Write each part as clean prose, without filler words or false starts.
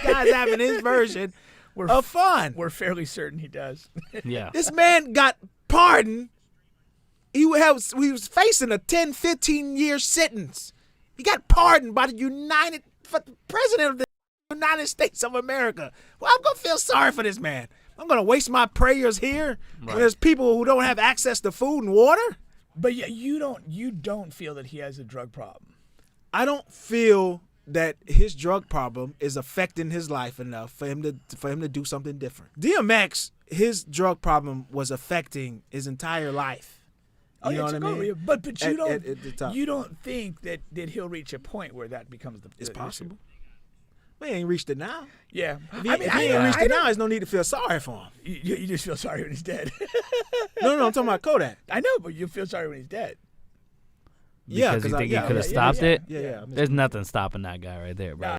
guy's having his version of fun. We're fairly certain he does. Yeah. This man got pardoned. He was facing a 10, 15-year sentence. He got pardoned by the president of the United States of America. Well, I'm going to feel sorry for this man. I'm going to waste my prayers here when there's people who don't have access to food and water. But yeah, you don't feel that he has a drug problem. I don't feel that his drug problem is affecting his life enough for him to do something different. DMX, his drug problem was affecting his entire life. You know what I mean? But you don't think that he'll reach a point where that becomes the It's possible. Issue? We ain't reached it now. Yeah. If he ain't reached it now, there's no need to feel sorry for him. You just feel sorry when he's dead. No, I'm talking about Kodak. I know, but you feel sorry when he's dead. Because you think he could have stopped it? Yeah. There's nothing stopping that guy right there, bro.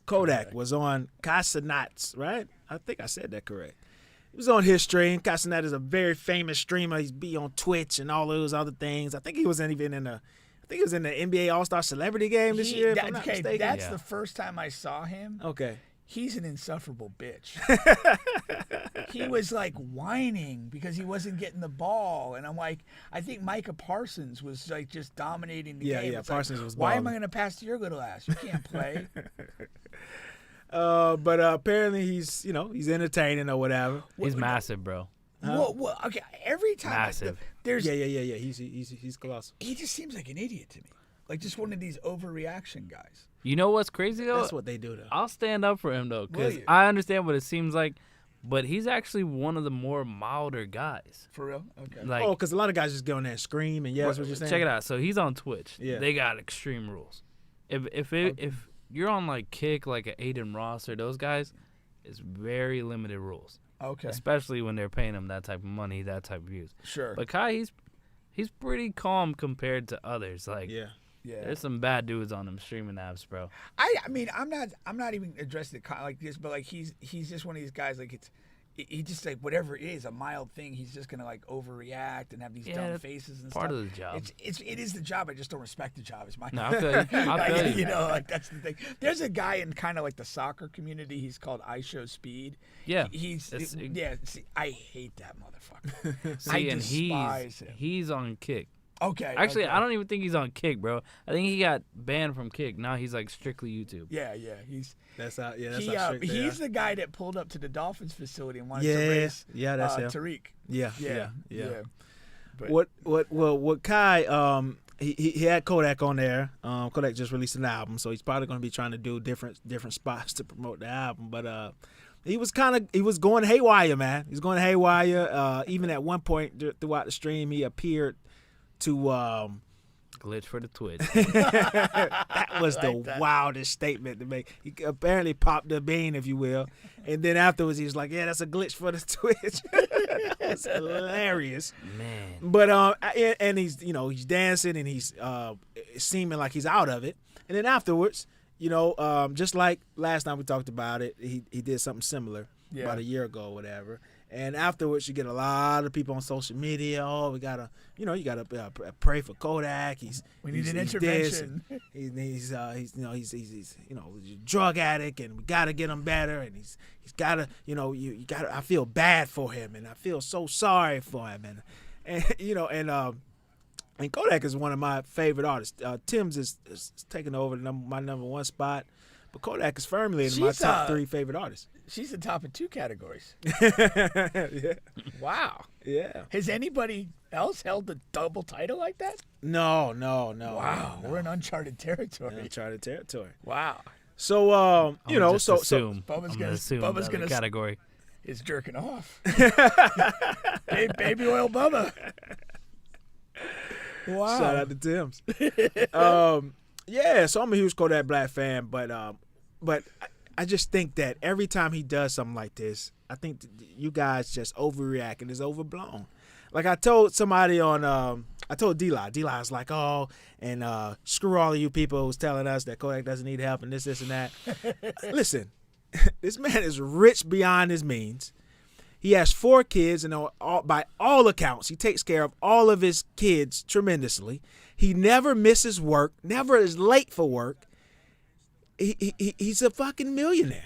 Kodak was on Casanats, right? I think I said that correct. He was on his stream. Casanat is a very famous streamer. He's be on Twitch and all those other things. I think he was in the NBA All-Star Celebrity Game this year, if I'm not mistaken. That's the first time I saw him. Okay. He's an insufferable bitch. He was like whining because he wasn't getting the ball, and I'm like, I think Micah Parsons was like just dominating the game. Yeah, Parsons was why balling. am I going to pass to your little ass? You can't play. But apparently he's entertaining or whatever. He's massive, bro. Well, okay. Every time Massive. there's Yeah. He's colossal. he just seems like an idiot to me, like just one of these overreaction guys. You know what's crazy, though? That's what they do, though. I'll stand up for him, though, because Will you? I understand what it seems like, but he's actually one of the more milder guys. For real? Okay. Like, Because a lot of guys just go in there and scream and that's what you're saying. check it out. So he's on Twitch. Yeah. They got extreme rules. If you're on like Kick, like a Aiden Ross or those guys, it's very limited rules. Okay. Especially when they're paying him that type of money, that type of views. Sure. But Kai, he's pretty calm compared to others. Like, Yeah. there's some bad dudes on them streaming apps, bro. I mean, I'm not even addressing it like this, but like he's just one of these guys. Like he just like whatever it is, a mild thing, he's just gonna like overreact and have these dumb that's faces and part stuff. of the job. It is the job. I just don't respect the job. Is my No, I feel you. I feel you. You know, like that's the thing. There's a guy in kind of like the soccer community. He's called I Show Speed. Yeah. See, I hate that motherfucker. I See, and despise him. he's on Kick. Okay. Actually, okay. I don't even think he's on Kick, bro. I think he got banned from Kick. Now he's like strictly YouTube. Yeah. He's That's how strict they he's are. the guy that pulled up to the Dolphins facility and wanted Yeah, to race that's him. Tariq. Yeah. But What Kai he had Kodak on there. Kodak just released an album, so he's probably going to be trying to do different spots to promote the album. But he was going haywire, man. He's going haywire. Even at one point throughout the stream, he appeared to Glitch for the Twitch. that was like the that. wildest statement to make. He apparently popped the bean, if you will, and then afterwards he was like, "Yeah, that's a glitch for the Twitch." That was hilarious. Man. But and he's he's dancing and he's seeming like he's out of it. And then afterwards, just like last time we talked about it, he did something similar about a year ago or whatever. And afterwards, you get a lot of people on social media. Oh, we gotta, you gotta pray for Kodak. We need an he's intervention. He's a drug addict, and we gotta get him better. And he's gotta, you gotta. I feel bad for him, and I feel so sorry for him, and Kodak is one of my favorite artists. Tim's is taking over my number one spot, but Kodak is firmly in my top 3 favorite artists. she's the top of 2 categories. Yeah. Wow. Yeah. Has anybody else held the double title like that? No. Wow. We're in uncharted territory. Uncharted territory. Wow. So I'm gonna just assume. Bubba's I'm gonna- assume Bubba's the other gonna- category. Is jerking off. Baby oil Bubba. Wow. Shout out to Tim's. Yeah, so I'm a huge Kodak Black fan, but I just think that every time he does something like this, I think you guys just overreact and it's overblown. Like I told somebody on, I told D-Lie. D-Lie was like, oh, and screw all of you people who's telling us that Kodak doesn't need help and this, and that. Listen, this man is rich beyond his means. He has 4 kids, and by all accounts, he takes care of all of his kids tremendously. He never misses work, never is late for work. he's a fucking millionaire.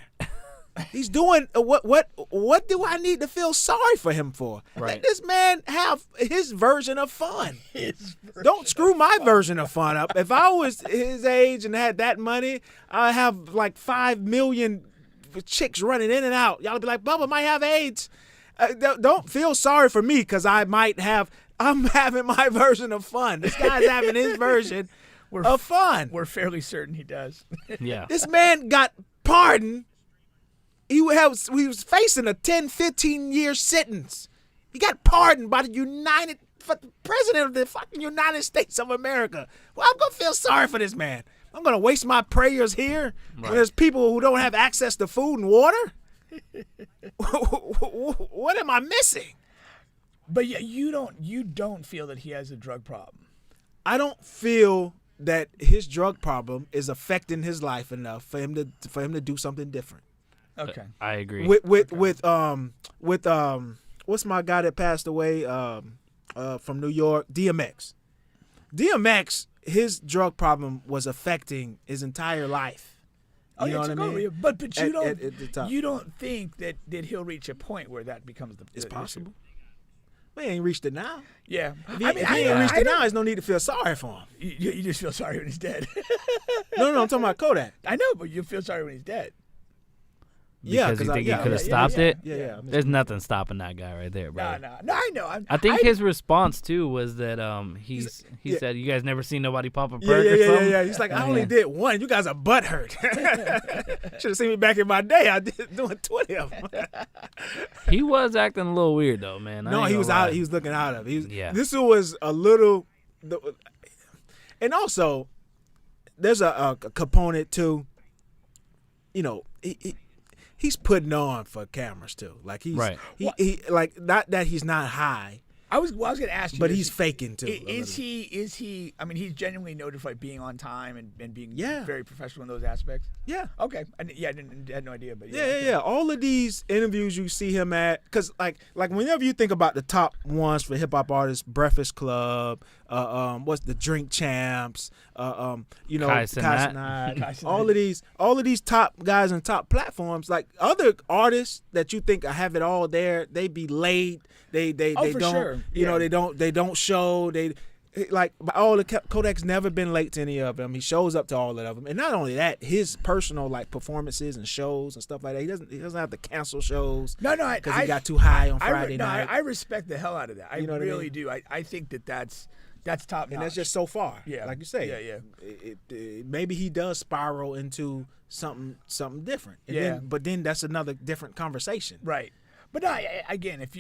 He's doing what do I need to feel sorry for him for? Right. Let this man have his version of fun. Don't screw my version of fun up. If I was his age and had that money, I'd have like 5 million chicks running in and out. Y'all would be like, Bubba might have AIDS. Don't feel sorry for me because I'm having my version of fun. This guy's having his version of fun. We're fairly certain he does. Yeah. This man got pardoned. He was facing a 10, 15-year sentence. He got pardoned by the president of the fucking United States of America. Well, I'm going to feel sorry for this man. I'm going to waste my prayers here when there's people who don't have access to food and water? What am I missing? But yeah, you don't feel that he has a drug problem. I don't feel that his drug problem is affecting his life enough for him to do something different. Okay. I agree. With what's my guy that passed away from New York, DMX. DMX, his drug problem was affecting his entire life. You know what I mean? But you you don't think that he'll reach a point where that becomes the It's issue? possible. We ain't reached it now. Yeah. If he ain't reached it now, there's no need to feel sorry for him. You just feel sorry when he's dead. No, I'm talking about Kodak. I know, but you feel sorry when he's dead. Because you think he could have stopped it? Yeah. There's nothing stopping that guy right there, bro. No, I know. I think his response too was that he said, "You guys never seen nobody pop a perk or something." Yeah. He's like, I only did one. You guys are butthurt. Should have seen me back in my day. I did doing 20 of them. He was acting a little weird though, man. No, he was out. He was looking out of it. Yeah. This was a little, and also there's a component too. You know, he's putting on for cameras too. Like he's he like not that he's not high. I was going to ask you, but he's faking too. Is he? I mean, he's genuinely noted for being on time and being very professional in those aspects. Yeah. Okay. I had no idea, but yeah. All of these interviews you see him at, because like whenever you think about the top ones for hip hop artists, Breakfast Club, what's the Drink Champs, you know, Kai Cenat, all of these top guys and top platforms, like other artists that you think have it all there, they be late. They don't, sure. You know, they don't show. They like all the Kodak's never been late to any of them. He shows up to all of them, and not only that, his personal like performances and shows and stuff like that. He doesn't have to cancel shows. No, because he got too high on Friday night. I respect the hell out of that. I really do. I think that's top notch. And that's just so far. Yeah, like you say. Yeah. Maybe he does spiral into something different. And but then that's another different conversation. Right. But no, again, if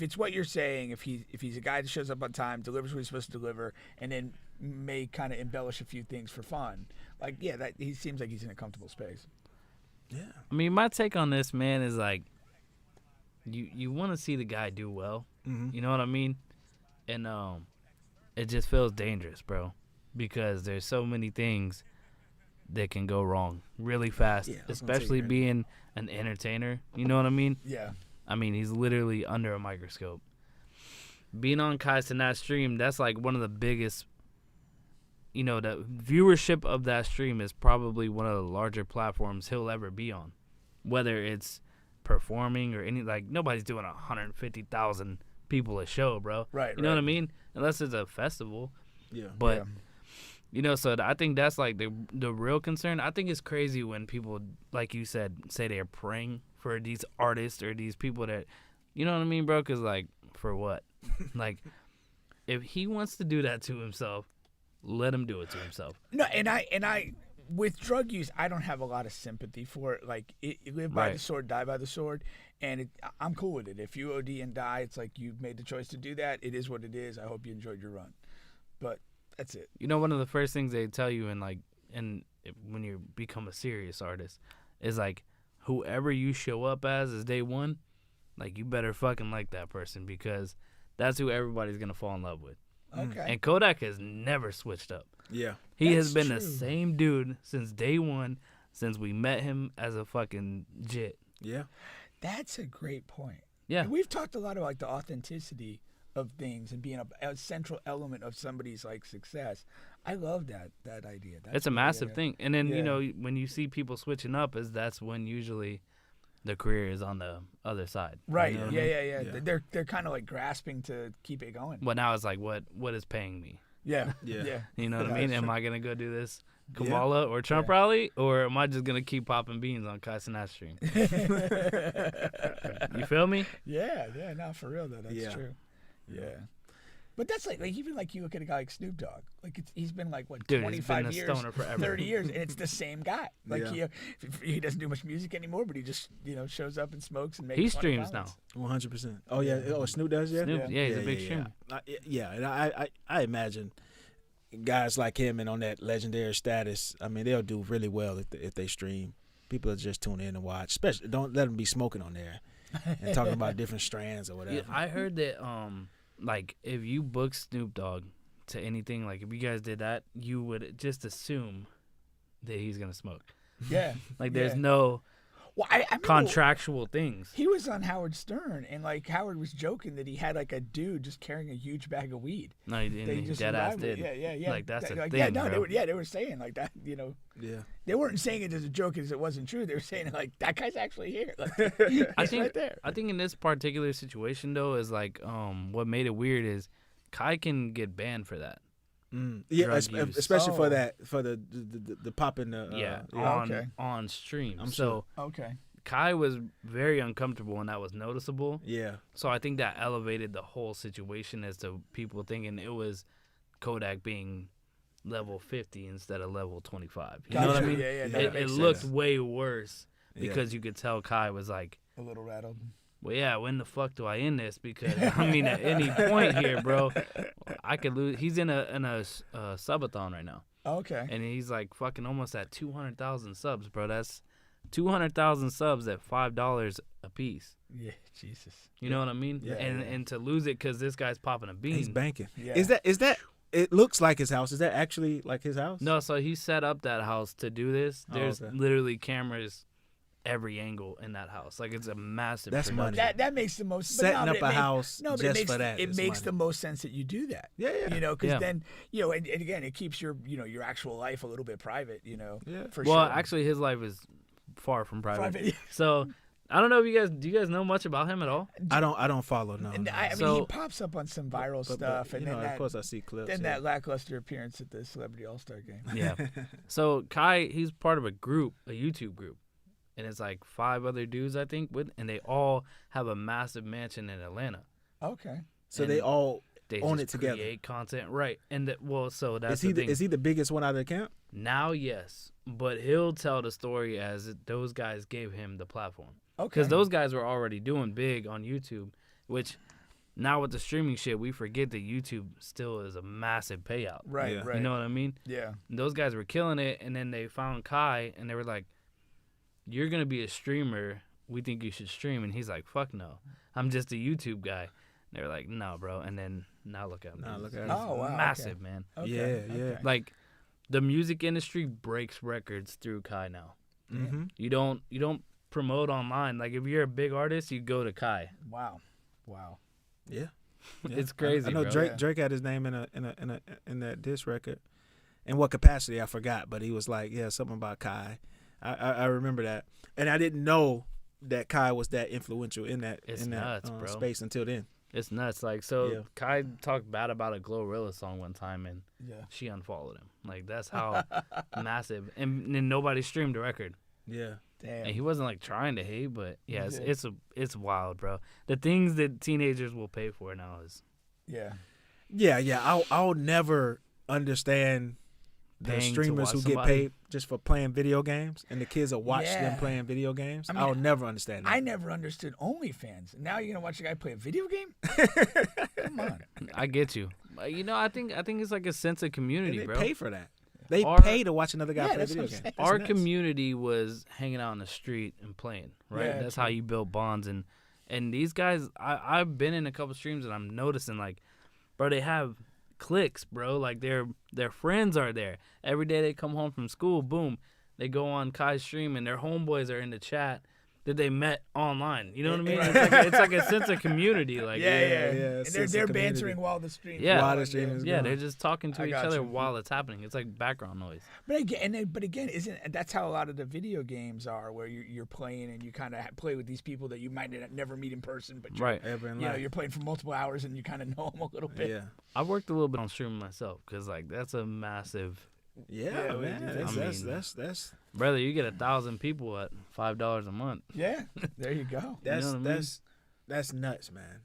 it's what you're saying, if he's a guy that shows up on time, delivers what he's supposed to deliver, and then may kind of embellish a few things for fun, like that he seems like he's in a comfortable space. Yeah. I mean, my take on this, man, is like you want to see the guy do well. Mm-hmm. You know what I mean? And it just feels dangerous, bro, because there's so many things that can go wrong really fast, especially being an entertainer. You know what I mean? Yeah. I mean, he's literally under a microscope. Being on Kai Cenat's stream, that's like one of the biggest, the viewership of that stream is probably one of the larger platforms he'll ever be on. Whether it's performing or nobody's doing 150,000 people a show, bro. Right. You know what I mean? Unless it's a festival. Yeah. But... so I think that's like the real concern. I think it's crazy when people, like you said, say they're praying for these artists or these people that, you know what I mean, bro? Because, like, for what? Like, if he wants to do that to himself, let him do it to himself. No, and I, with drug use, I don't have a lot of sympathy for it. Like, live by the sword, die by the sword. And I'm cool with it. If you OD and die, it's like you've made the choice to do that. It is what it is. I hope you enjoyed your run. But that's it. One of the first things they tell you when you become a serious artist is like, whoever you show up as day one, like you better fucking like that person because that's who everybody's gonna fall in love with. Okay. And Kodak has never switched up. Yeah. He has been the same dude since day one, since we met him as a fucking jit. Yeah. That's a great point. Yeah. And we've talked a lot about the authenticity of things and being a central element of somebody's like success. I love that idea. That's It's a really massive good. thing. And then, Yeah. you know, when you see people switching up, that's when usually the career is on the other side. Right. You know what I Yeah, mean? yeah. Yeah. They're kind of like grasping to keep it going. But now it's like, what is paying me? Yeah. Yeah. Yeah. You know what Yeah, I mean? that's Am true. I going to go do this Yeah. Kamala or Trump Yeah. rally? Or am I just going to keep popping beans on Kai Cenat stream? You feel me? Yeah, no, for real though, that's Yeah. true. Yeah. But that's like even like you look at a guy like Snoop Dogg, like he's been like what Dude, he's been 25 a years, stoner forever. 30 years, and it's the same guy. Like Yeah. he doesn't do much music anymore, but he just shows up and smokes and makes. He funny streams now. comments. 100%. Oh yeah. Oh, Snoop does. Yeah. Snoop, yeah, he's a big yeah. streamer. Yeah, and I imagine guys like him and on that legendary status. I mean, they'll do really well if they stream. People will just tune in and watch. Especially, don't let them be smoking on there and talking about different strands or whatever. Yeah, I heard that like if you book Snoop Dogg to anything, like if you guys did that, you would just assume that he's gonna smoke. Yeah. Like there's Yeah. no Well, I remember contractual things. he was on Howard Stern, and like Howard was joking that he had like a dude just carrying a huge bag of weed. No, he That didn't. he He just dead ass arrived with. did. Yeah. Like that's a like, thing. yeah, no, bro. they were saying like that. Yeah. They weren't saying it as a joke as it wasn't true. They were saying like that guy's actually here. Like, I he's think right there. I think in this particular situation though is like what made it weird is Kai can get banned for that. Yeah, Drug use. especially for Oh. that for the popping the Yeah, Oh, okay. on stream. I'm So Okay. Kai was very uncomfortable and that was noticeable. yeah. So I think that elevated the whole situation as to people thinking it was Kodak being level 50 instead of level 25. You know what I Gotcha. mean? Yeah, no, that It makes looked sense. way worse Yeah. because you could tell Kai was like, A little rattled. well, yeah, when the fuck do I end this? Because I mean, at any point here, bro, I could lose. He's in a subathon right now, Okay. and he's like fucking almost at 200,000 subs, bro. That's 200,000 subs at $5 a piece. Yeah, Jesus. You know what I mean? Yeah, and yeah. and to lose it because this guy's popping a bean. He's banking. Yeah. Is that? It looks like his house. Is that actually like his house? No, so he set up that house to do this. Oh, There's okay. literally cameras every angle in that house. Like it's a massive. That's production. money. That makes the most Setting but up it a makes- house No, but just it makes for that it is makes money. the most sense that you do that. Yeah, yeah. You know, because Yeah. then and again, it keeps your your actual life a little bit private. Yeah. For Well, sure. actually, his life is far from private. Private. So I don't know if do you guys know much about him at all? I don't follow. No. And no. I mean, So- he pops up on some viral stuff, and you know, then of that, course I see clips. then yeah. that lackluster appearance at the Celebrity All-Star Game. Yeah. So Kai, he's part of a group, a YouTube group, and it's like 5 other dudes I think and they all have a massive mansion in Atlanta. Okay. So and they all They own just it together. create content, right? And so that's Is he the the, thing. is he the biggest one out of the camp? Now, yes, but he'll tell the story as those guys gave him the platform. Okay. Because those guys were already doing big on YouTube, which now with the streaming shit, we forget that YouTube still is a massive payout. Right. Yeah. Right. You know what I mean? Yeah. And those guys were killing it, and then they found Kai, and they were like, "You're gonna be a streamer. We think you should stream." And he's like, "Fuck no, I'm just a YouTube guy." And they were like, "No, bro." And then now look at him. Now look He's at him. Oh, wow, massive, okay. man. Okay. Yeah, yeah. Okay. Like the music industry breaks records through Kai now. Mm-hmm. You don't promote online. Like if you're a big artist, you go to Kai. Wow. Wow. Yeah. It's crazy, I know bro. Drake. Yeah. Drake had his name in that diss record. In what capacity I forgot, but he was like, yeah, something about Kai. I remember that, and I didn't know that Kai was that influential in that It's nuts, bro. space until then. It's nuts. Like so, Yeah. Kai talked bad about a Glorilla song one time, and Yeah. she unfollowed him. Like that's how massive. And then nobody streamed the record. Yeah. Damn. And he wasn't like trying to hate, but yeah, Yeah. it's wild, bro. The things that teenagers will pay for now is Yeah. Yeah. I'll never understand the Paying to streamers watch who somebody. get paid just for playing video games, and the kids will watch Yeah. them playing video games. I mean, I'll never understand that. I never understood OnlyFans. Now you're gonna watch a guy play a video game? Come on. I get you. You know, I think it's like a sense of And community, they bro. pay for that. They Our- pay to watch another guy Yeah, play that's video what I'm games. saying. That's Our nuts. community was hanging out in the street and playing, right? Yeah, That's how you build bonds. And these guys, I've been in a couple streams and I'm noticing like, bro, they have cliques, bro. Like their friends are there. Every day they come home from school, boom, they go on Kai's stream and their homeboys are in the chat that they met online. You know what I mean? Right. It's like a sense of community. Like And sense of they're community. bantering while the stream. Yeah. While the stream is yeah, going. they're just talking to I each got other you. while it's happening. It's like background noise. But again, isn't that's how a lot of the video games are, where you're playing and you kind of play with these people that you might never meet in person, but Right. Ever in you know, life. you're playing for multiple hours and you kind of know them a little bit. Yeah. I worked a little bit on streaming myself because like that's a massive. Yeah, Yeah, man. I mean, That's Brother, you get 1,000 people at $5 a month. Yeah, there you go. That's what I mean? that's nuts, man.